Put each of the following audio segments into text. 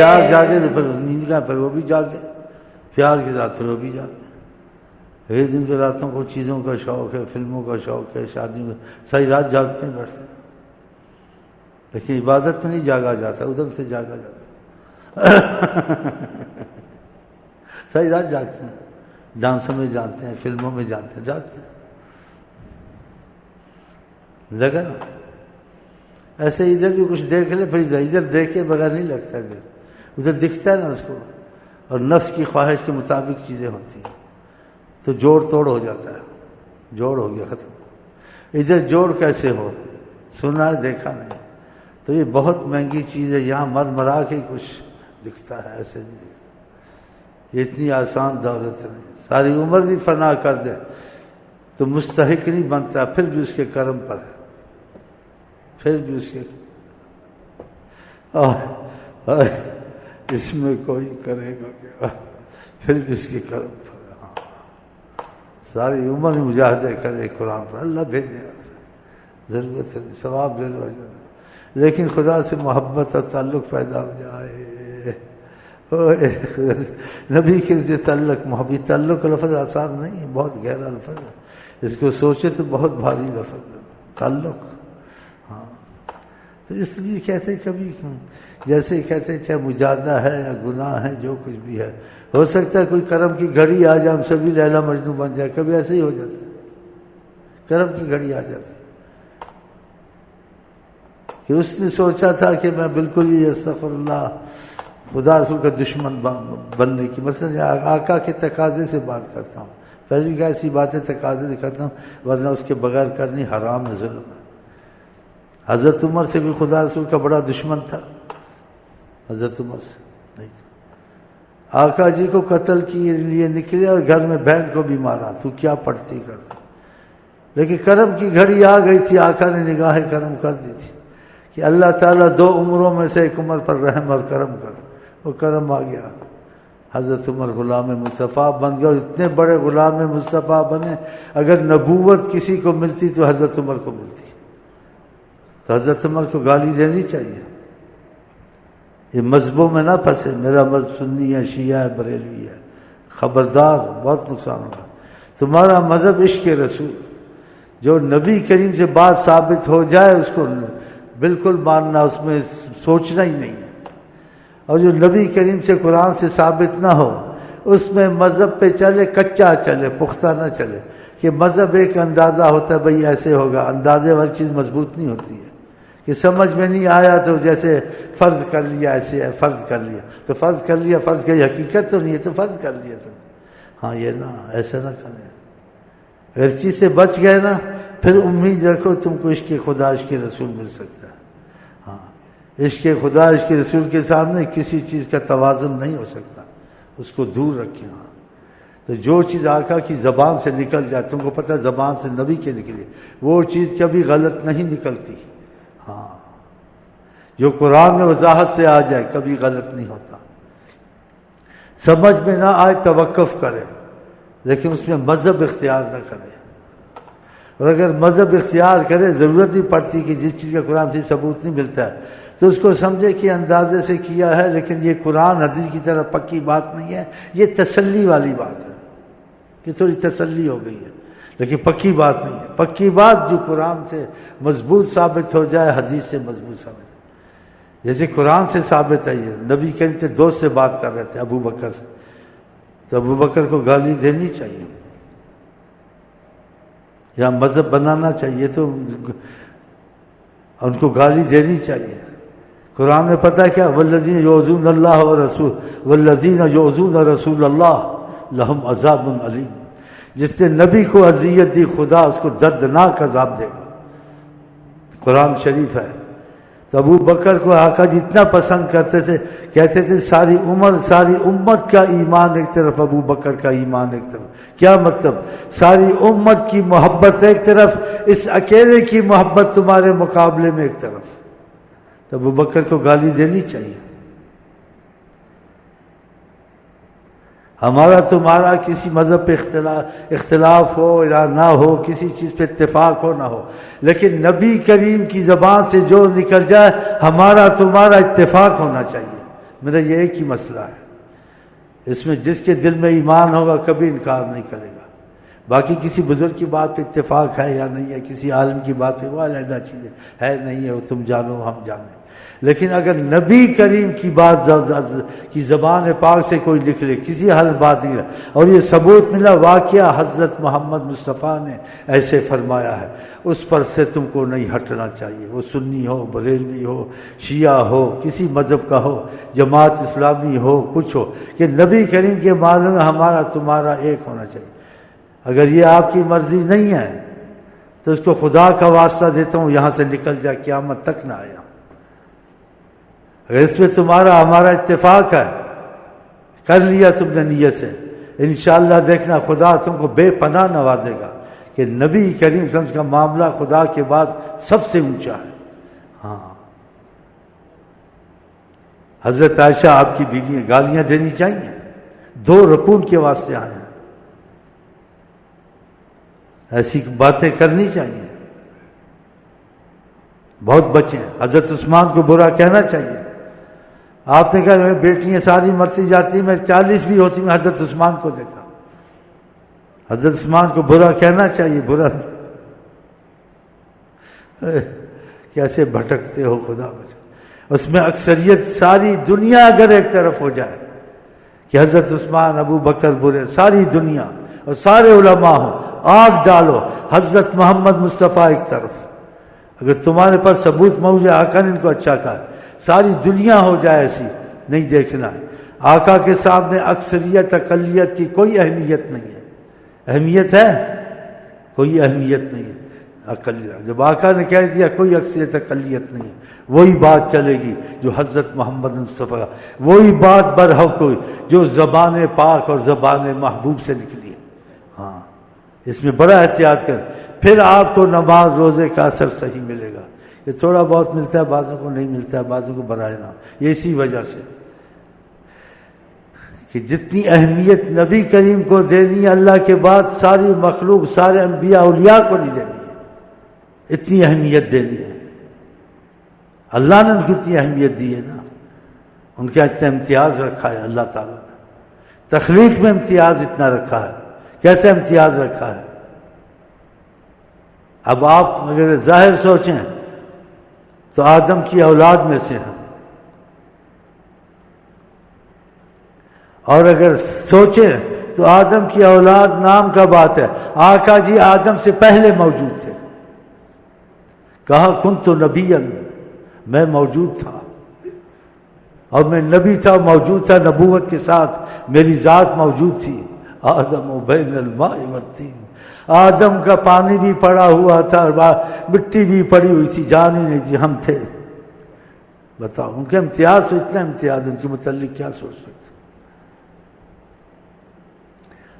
پیار جاگے تو پھر نیند کا پھر وہ بھی جاگے، پیار کے ساتھ پھر وہ بھی جاگے۔ ایک دن کے راتوں کو چیزوں کا شوق ہے، فلموں کا شوق ہے، شادیوں کا، ساری رات جاگتے ہیں بیٹھتے ہیں، لیکن عبادت میں نہیں جاگا جاتا، ادھر سے جاگا جاتا ساری رات جاگتے ہیں، ڈانسوں میں جاتے ہیں، فلموں میں جاتے ہیں، جاگتے ہیں۔ لگا نا ایسے ادھر بھی کچھ دیکھ لے، پھر ادھر دیکھے بغیر نہیں لگتا، ادھر دکھتا ہے نا اس کو، اور نفس کی خواہش کے مطابق چیزیں ہوتی ہیں تو جوڑ توڑ ہو جاتا ہے، جوڑ ہو گیا ختم۔ ادھر جوڑ کیسے ہو، سنا دیکھا نہیں، تو یہ بہت مہنگی چیز ہے، یہاں مر مرا کے کچھ دکھتا ہے، ایسے نہیں دکھتا، یہ اتنی آسان دولت نہیں، ساری عمر بھی فنا کر دے تو مستحق نہیں بنتا، پھر بھی اس کے کرم پر ہے، پھر بھی اس کے اس میں کوئی کرے گا کیا، پھر بھی اس کے کرم پر ہے۔ ہاں ساری عمر مجاہدے کرے قرآن پر، اللہ بھیجنے والا، ضرورت ہے ثواب لے لو، لیکن خدا سے محبت اور تعلق پیدا ہو جائے، نبی کے سے تعلق، محبت، تعلق کا لفظ آسان نہیں ہے، بہت گہرا لفظ ہے، اس کو سوچے تو بہت بھاری لفظ ہے تعلق۔ ہاں تو اس لیے کہتے ہیں کبھی جیسے کہتے ہیں چاہے مجاہدہ ہے یا گناہ ہے، جو کچھ بھی ہے، ہو سکتا ہے کوئی کرم کی گھڑی آ جائے، ہم سبھی لیلا مجنو بن جائے، کبھی ایسے ہی ہو جاتا ہے، کرم کی گھڑی آ جاتی ہے کہ اس نے سوچا تھا کہ میں بالکل ہی استغفر اللہ خدا رسول کا دشمن بننے کی، مثلا آقا کے تقاضے سے بات کرتا ہوں، پہلی کہ ایسی باتیں تقاضے سے کرتا ہوں، ورنہ اس کے بغیر کرنی حرام ہے، ظلم ہے۔ حضرت عمر سے بھی خدا رسول کا بڑا دشمن تھا، حضرت عمر سے نہیں تھا، آقا جی کو قتل کے لیے نکلے اور گھر میں بہن کو بھی مارا، تو کیا پڑھتی کرتا، لیکن کرم کی گھڑی آ گئی تھی، آقا نے نگاہ کرم کر دی تھی کہ اللہ تعالیٰ 2 عمروں میں سے ایک عمر پر رحم اور کرم کر، وہ کرم آ گیا، حضرت عمر غلام مصطفیٰ بن گئے، اور اتنے بڑے غلام مصطفیٰ بنے، اگر نبوت کسی کو ملتی تو حضرت عمر کو ملتی، تو حضرت عمر کو گالی دینی چاہیے، یہ مذہبوں میں نہ پھنسے، میرا مذہب سنی ہے، شیعہ ہے، بریلوی ہے، خبردار، بہت نقصان ہوگا۔ تمہارا مذہب عشق رسول، جو نبی کریم سے بات ثابت ہو جائے اس کو بالکل ماننا، اس میں سوچنا ہی نہیں ہے، اور جو نبی کریم سے قرآن سے ثابت نہ ہو اس میں مذہب پہ چلے، کچا چلے، پختہ نہ چلے، کہ مذہب ایک اندازہ ہوتا ہے بھئی ایسے ہوگا، اندازے والی چیز مضبوط نہیں ہوتی ہے، کہ سمجھ میں نہیں آیا تو جیسے فرض کر لیا، ایسے ہے فرض کر لیا، تو فرض کر لیا، فرض کر حقیقت تو نہیں ہے تو فرض کر لیا تم، ہاں یہ نہ، ایسا نہ کریں، ہر چیز سے بچ گئے نا، پھر امید رکھو تم کو عشق خدا عشق رسول مل سکتا ہے۔ ہاں عشق خدا عشق رسول کے سامنے کسی چیز کا توازن نہیں ہو سکتا، اس کو دور رکھیں۔ ہاں تو جو چیز آقا کی زبان سے نکل جائے، تم کو پتہ ہے زبان سے نبی کے نکلی، وہ چیز کبھی غلط نہیں نکلتی۔ ہاں جو قرآن میں وضاحت سے آ جائے کبھی غلط نہیں ہوتا، سمجھ میں نہ آئے توقف کرے، لیکن اس میں مذہب اختیار نہ کرے، اور اگر مذہب اختیار کرے ضرورت نہیں پڑتی کہ جس چیز کا قرآن سے ثبوت نہیں ملتا ہے تو اس کو سمجھے کہ اندازے سے کیا ہے، لیکن یہ قرآن حدیث کی طرح پکی بات نہیں ہے، یہ تسلی والی بات ہے کہ تھوڑی تسلی ہو گئی ہے، لیکن پکی بات نہیں ہے۔ پکی بات جو قرآن سے مضبوط ثابت ہو جائے، حدیث سے مضبوط ثابت ہو جائے، جیسے قرآن سے ثابت ہے، یہ نبی کریم کے دوست سے بات کر رہے تھے، ابو بکر سے، تو ابو بکر کو گالی دینی چاہیے یا مذہب بنانا چاہیے تو ان کو گالی دینی چاہیے۔ قرآن میں پتہ کیا، والذین یؤذون اللہ ورسول والذین یؤذون رسول اللہ لہم عذاب علیم، جس نے نبی کو اذیت دی خدا اس کو دردناک عذاب دے گا، قرآن شریف ہے۔ تو ابو بکر کو آقا جی اتنا پسند کرتے تھے، کہتے تھے ساری عمر ساری امت کا ایمان ایک طرف، ابو بکر کا ایمان ایک طرف۔ کیا مطلب؟ ساری امت کی محبت ایک طرف، اس اکیلے کی محبت تمہارے مقابلے میں ایک طرف، تو ابو بکر کو گالی دینی چاہیے۔ ہمارا تمہارا کسی مذہب پہ اختلاف ہو یا نہ ہو، کسی چیز پہ اتفاق ہو نہ ہو، لیکن نبی کریم کی زبان سے جو نکل جائے ہمارا تمہارا اتفاق ہونا چاہیے، میرا یہ ایک ہی مسئلہ ہے، اس میں جس کے دل میں ایمان ہوگا کبھی انکار نہیں کرے گا. باقی کسی بزرگ کی بات پہ اتفاق ہے یا نہیں ہے، کسی عالم کی بات پہ، وہ علیحدہ چیز ہے نہیں ہے، وہ تم جانو ہم جانیں. لیکن اگر نبی کریم کی بات کی زبان پاک سے کوئی نکلے، کسی حل بات نہیں، اور یہ ثبوت ملا واقعہ حضرت محمد مصطفیٰ نے ایسے فرمایا ہے، اس پر سے تم کو نہیں ہٹنا چاہیے. وہ سنی ہو، بریلوی ہو، شیعہ ہو، کسی مذہب کا ہو، جماعت اسلامی ہو، کچھ ہو، کہ نبی کریم کے معاملے میں ہمارا تمہارا ایک ہونا چاہیے. اگر یہ آپ کی مرضی نہیں ہے تو اس کو خدا کا واسطہ دیتا ہوں یہاں سے نکل جائے، قیامت تک نہ آیا. اگر اس میں تمہارا ہمارا اتفاق ہے، کر لیا تم نے نیت سے، انشاءاللہ دیکھنا خدا تم کو بے پناہ نوازے گا، کہ نبی کریم صلی اللہ علیہ وسلم کا معاملہ خدا کے بعد سب سے اونچا ہے. ہاں، حضرت عائشہ آپ کی بیوی ہیں، گالیاں دینی چاہیے، 2 رکوع کے واسطے آئے ہیں، ایسی باتیں کرنی چاہیے. بہت بچیں. حضرت عثمان کو برا کہنا چاہیے. آپ نے کہا میں بیٹیاں ساری مرتی جاتی، میں 40 بھی ہوتی، میں حضرت عثمان کو دیکھا. حضرت عثمان کو برا کہنا چاہیے، برا. کیسے بھٹکتے ہو، خدا بچا. اس میں اکثریت ساری دنیا اگر ایک طرف ہو جائے کہ حضرت عثمان، ابو بکر برے، ساری دنیا اور سارے علماء ہوں، آگ ڈالو، حضرت محمد مصطفیٰ ایک طرف. اگر تمہارے پاس ثبوت موجود ہے، آقا نے ان کو اچھا کہا، ساری دنیا ہو جائے ایسی، نہیں دیکھنا ہے. آقا کے سامنے اکثریت اقلیت کی کوئی اہمیت نہیں ہے. اہمیت ہے؟ کوئی اہمیت نہیں ہے. اقلیت جب آقا نے کہہ دیا کوئی اکثریت اقلیت نہیں ہے، وہی بات چلے گی جو حضرت محمد مصطفیٰ کا، وہی بات برحق ہوئی جو زبان پاک اور زبان محبوب سے نکلی ہے. ہاں، اس میں بڑا احتیاط کر، پھر آپ کو نماز روزے کا اثر صحیح ملے گا. یہ تھوڑا بہت ملتا ہے، بعضوں کو نہیں ملتا ہے، بعضوں کو برائے نہ. یہ اسی وجہ سے کہ جتنی اہمیت نبی کریم کو دینی ہے اللہ کے بعد ساری مخلوق، سارے انبیاء اولیاء کو نہیں دینی ہے، اتنی اہمیت دینی ہے. اللہ نے ان کو اتنی اہمیت دی ہے نا، ان کا اتنا امتیاز رکھا ہے اللہ تعالیٰ نے. تخلیق میں امتیاز اتنا رکھا ہے. کیسے امتیاز رکھا ہے؟ اب آپ اگر ظاہر سوچیں تو آدم کی اولاد میں سے ہیں، اور اگر سوچیں تو آدم کی اولاد نام کا بات ہے. آقا جی آدم سے پہلے موجود تھے. کہا کنت نبیا، میں موجود تھا اور میں نبی تھا، موجود تھا، نبوت کے ساتھ میری ذات موجود تھی. آدم و بین الماء والطین، آدم کا پانی بھی پڑا ہوا تھا، مٹی بھی پڑی ہوئی تھی، جان ہی نہیں تھی، ہم تھے. بتاؤ ان کے امتیاز سے اتنا امتیاز، ان کے متعلق کیا سوچ سکتے.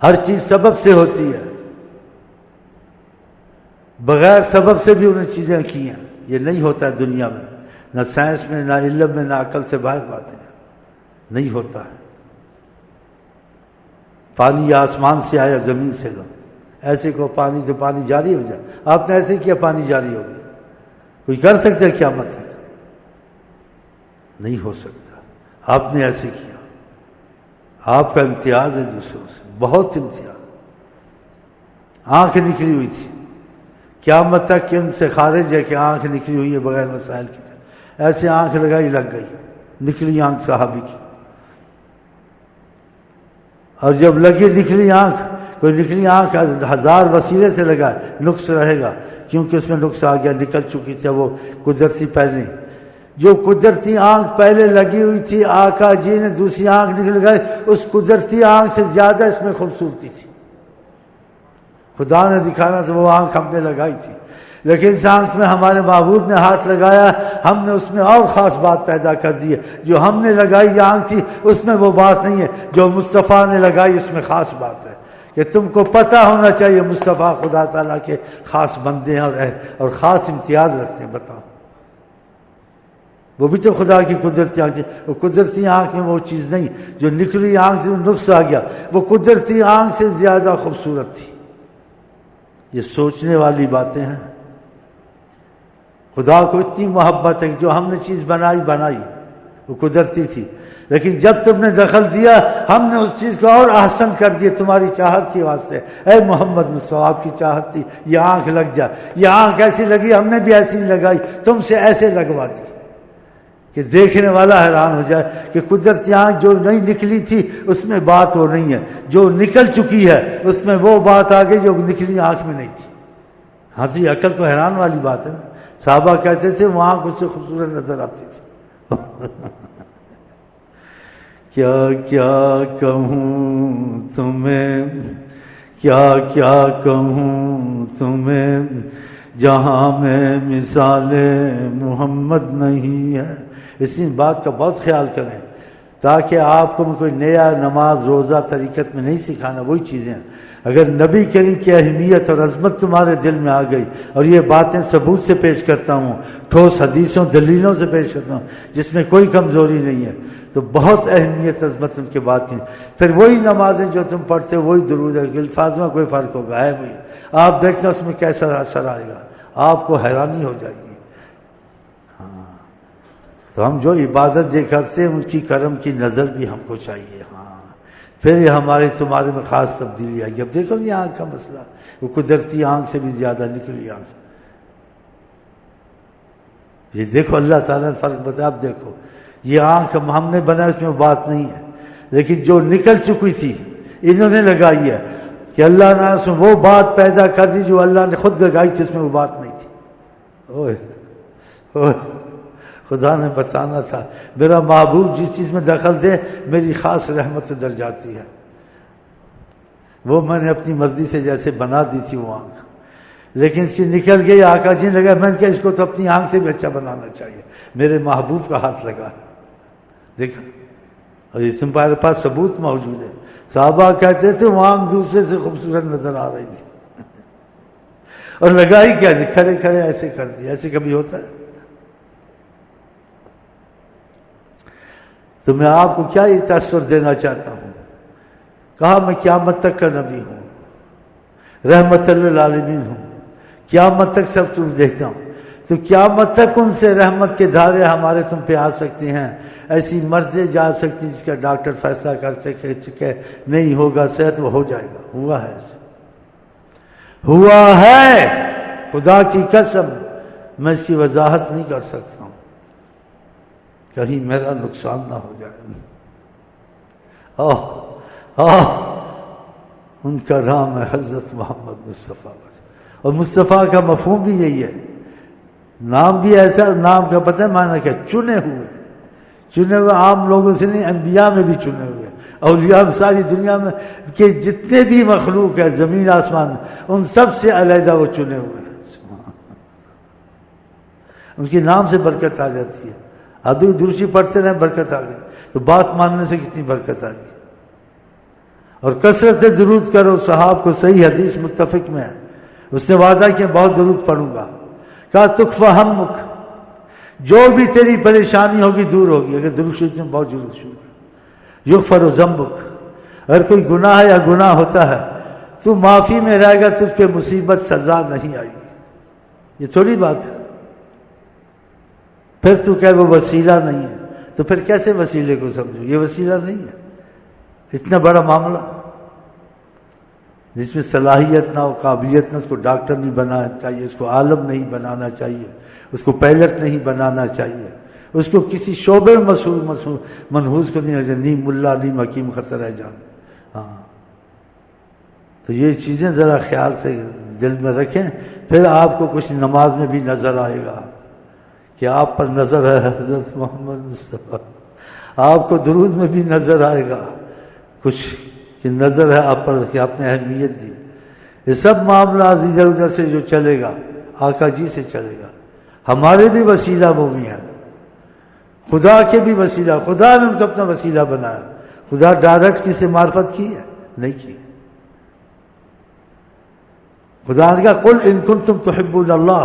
ہر چیز سبب سے ہوتی ہے، بغیر سبب سے بھی انہیں چیزیں کی ہیں. یہ نہیں ہوتا ہے دنیا میں، نہ سائنس میں، نہ علم میں، نہ عقل سے باہر باتیں نہیں ہوتا ہے. پانی یا آسمان سے آیا زمین سے لو، ایسے کو پانی تو پانی جاری ہو جائے. آپ نے ایسے کیا پانی جاری ہو گیا؟ کوئی کر سکتا ہے قیامت تک؟ نہیں ہو سکتا. آپ نے ایسے کیا. آپ کا امتیاز ہے دوسروں سے، بہت امتیاز. آنکھ نکلی ہوئی تھی، قیامت تک کہ ان سے خارج ہے کہ آنکھ نکلی ہوئی ہے بغیر مسائل کی. ایسے آنکھ لگائی، لگ گئی، نکلی آنکھ صحابی کی. اور جب لگی نکلی آنکھ، کوئی نکلی آنکھ 1000 وسیلے سے لگا، نقص رہے گا کیونکہ اس میں نقص آ گیا، نکل چکی تھی وہ قدرتی پہلے. جو قدرتی آنکھ پہلے لگی ہوئی تھی، آقا جی نے دوسری آنکھ نکل گئی، اس قدرتی آنکھ سے زیادہ اس میں خوبصورتی تھی. خدا نے دکھانا تو وہ آنکھ ہم نے لگائی تھی، لیکن اس آنکھ میں ہمارے معبود نے ہاتھ لگایا، ہم نے اس میں اور خاص بات پیدا کر دی ہے. جو ہم نے لگائی یہ آنکھ تھی، اس میں وہ بات نہیں ہے. جو مصطفیٰ نے لگائی اس میں خاص بات ہے کہ تم کو پتہ ہونا چاہیے مصطفیٰ خدا تعالیٰ کے خاص بندے ہیں اور خاص امتیاز رکھتے ہیں. بتاؤ، وہ بھی تو خدا کی قدرتی آنکھ تھی. وہ قدرتی آنکھ میں وہ چیز نہیں، جو نکلی آنکھ سے نقص آ گیا، وہ قدرتی آنکھ سے زیادہ خوبصورت تھی. یہ سوچنے والی باتیں ہیں. خدا کو اتنی محبت ہے کہ جو ہم نے چیز بنائی وہ قدرتی تھی، لیکن جب تم نے دخل دیا ہم نے اس چیز کو اور احسن کر دیا تمہاری چاہت کی واسطے. اے محمد مصطفیٰ آپ کی چاہت تھی یہ آنکھ لگ جا, یہ آنکھ ایسی لگی ہم نے بھی ایسی لگائی, تم سے ایسے لگوا دی کہ دیکھنے والا حیران ہو جائے کہ قدرت کی آنکھ جو نہیں نکلی تھی اس میں بات وہ نہیں ہے, جو نکل چکی ہے اس میں وہ بات آ گئی جو نکلی آنکھ میں نہیں تھی. ہاں جی عقل تو حیران والی بات ہے نا. صحابہ کہتے تھے وہ آنکھ اس سے خوبصورت نظر آتی تھی. کیا کیا کہوں تمہیں, کیا کیا کہوں تمہیں, جہاں میں مثال محمد نہیں ہے. اسی بات کا بہت خیال کریں تاکہ آپ کو کوئی نیا نماز روزہ طریقت میں نہیں سکھانا, وہی چیزیں ہیں. اگر نبی کریم کی اہمیت اور عظمت تمہارے دل میں آ گئی, اور یہ باتیں ثبوت سے پیش کرتا ہوں, ٹھوس حدیثوں دلیلوں سے پیش کرتا ہوں جس میں کوئی کمزوری نہیں ہے, تو بہت اہمیت عظمت ان کے بات کی. پھر وہی نمازیں جو تم پڑھتے وہی درود ہے, الفاظ میں کوئی فرق ہوگا ہے وہی. آپ دیکھتے اس میں کیسا اثر آئے گا, آپ کو حیرانی ہو جائے گی. ہاں تو ہم جو عبادت یہ کرتے ہیں ان کی کرم کی نظر بھی ہم کو چاہیے. ہاں پھر یہ ہمارے تمہارے میں خاص تبدیلی آئی. اب دیکھو یہ آنکھ کا مسئلہ, وہ قدرتی آنکھ سے بھی زیادہ نکلی آنکھ. یہ دیکھو اللہ تعالیٰ نے فرق بتایا. اب دیکھو یہ آنکھ ہم نے بنایا اس میں بات نہیں ہے, لیکن جو نکل چکی تھی انہوں نے لگائی ہے کہ اللہ نے اس میں وہ بات پیدا کر دی جو اللہ نے خود لگائی تھی, اس میں وہ بات نہیں تھی. اوہ اوہ خدا نے بتانا تھا میرا محبوب جس چیز میں دخل دے میری خاص رحمت سے در جاتی ہے. وہ میں نے اپنی مرضی سے جیسے بنا دی تھی وہ آنکھ, لیکن اس کی نکل گئی. آقا جی نے لگا میں نے کہا اس کو تو اپنی آنکھ سے بھی اچھا بنانا چاہیے, میرے محبوب کا ہاتھ لگا ہے. دیکھا, اور اس میں ہمارے پاس ثبوت موجود ہے. صحابہ کہتے تھے وہ آنکھ دوسرے سے خوبصورت نظر آ رہی تھی اور لگائی کیا جی, کھڑے کھڑے ایسے کر دیا. ایسے کبھی ہوتا ہے؟ تو میں آپ کو کیا یہ تاثر دینا چاہتا ہوں, کہا میں قیامت تک کا نبی ہوں, رحمت للعالمین ہوں, قیامت تک سب تم دیکھتا ہوں. تو قیامت تک ان سے رحمت کے دھارے ہمارے تم پہ آ سکتے ہیں, ایسی مرضیں جا سکتی جس کا ڈاکٹر فیصلہ کر چکے نہیں ہوگا صحت, وہ ہو جائے گا. ہوا ہے ایسے, ہوا ہے. خدا کی قسم میں اس کی وضاحت نہیں کر سکتا ہوں, کہیں میرا نقصان نہ ہو جائے. ان کا نام ہے حضرت محمد مصطفیٰ. اور مصطفیٰ کا مفہوم بھی یہی ہے, نام بھی ایسا, نام کا پتہ ہے معنی کیا, چنے ہوئے. چنے ہوئے عام لوگوں سے نہیں, انبیاء میں بھی چنے ہوئے. اولیاء ساری دنیا میں کہ جتنے بھی مخلوق ہے زمین آسمان, ان سب سے علیحدہ وہ چنے ہوئے ہیں. ان کے نام سے برکت آ جاتی ہے. ابھی درشی پڑھتے رہے برکت آ گئی, تو بات ماننے سے کتنی برکت آ گئی. اور کثرت سے درود کرو. صحاب کو صحیح حدیث متفق میں ہے, اس نے وعدہ کیا بہت درود پڑھوں گا. کہا تکفی ہمک, جو بھی تیری پریشانی ہوگی دور ہوگی اگر درود شریف میں بہت ضرور شروع. یغفر ذنبک, اگر کوئی گناہ ہے یا گناہ ہوتا ہے تو معافی میں رہے گا, تجھ پہ مصیبت سزا نہیں آئے گی. یہ تھوڑی بات ہے. پھر تو کہے وہ وسیلہ نہیں ہے, تو پھر کیسے وسیلے کو سمجھو, یہ وسیلہ نہیں ہے. اتنا بڑا معاملہ جس میں صلاحیت نہ ہو, قابلیت نہ, اس کو ڈاکٹر نہیں بنانا چاہیے, اس کو عالم نہیں بنانا چاہیے, اس کو پائلٹ نہیں بنانا چاہیے, اس کو کسی شعبے میں منحوس کو نہیں ملا نہیں حکیم خطر ہے جان. ہاں تو یہ چیزیں ذرا خیال سے دل میں رکھیں, پھر آپ کو کچھ نماز میں بھی نظر آئے گا کہ آپ پر نظر ہے حضرت محمد مصطفیٰ. آپ کو درود میں بھی نظر آئے گا کچھ کہ نظر ہے آپ پر کہ آپ نے اہمیت دی. یہ سب معاملات ادھر ادھر سے جو چلے گا آقا جی سے چلے گا. ہمارے بھی وسیلہ وہ بھی ہیں, خدا کے بھی وسیلہ. خدا نے ان کو اپنا وسیلہ بنایا. خدا ڈائریکٹ کسی معرفت کی ہے نہیں کی. خدا نے کہا قل ان کنتم تحبون اللہ,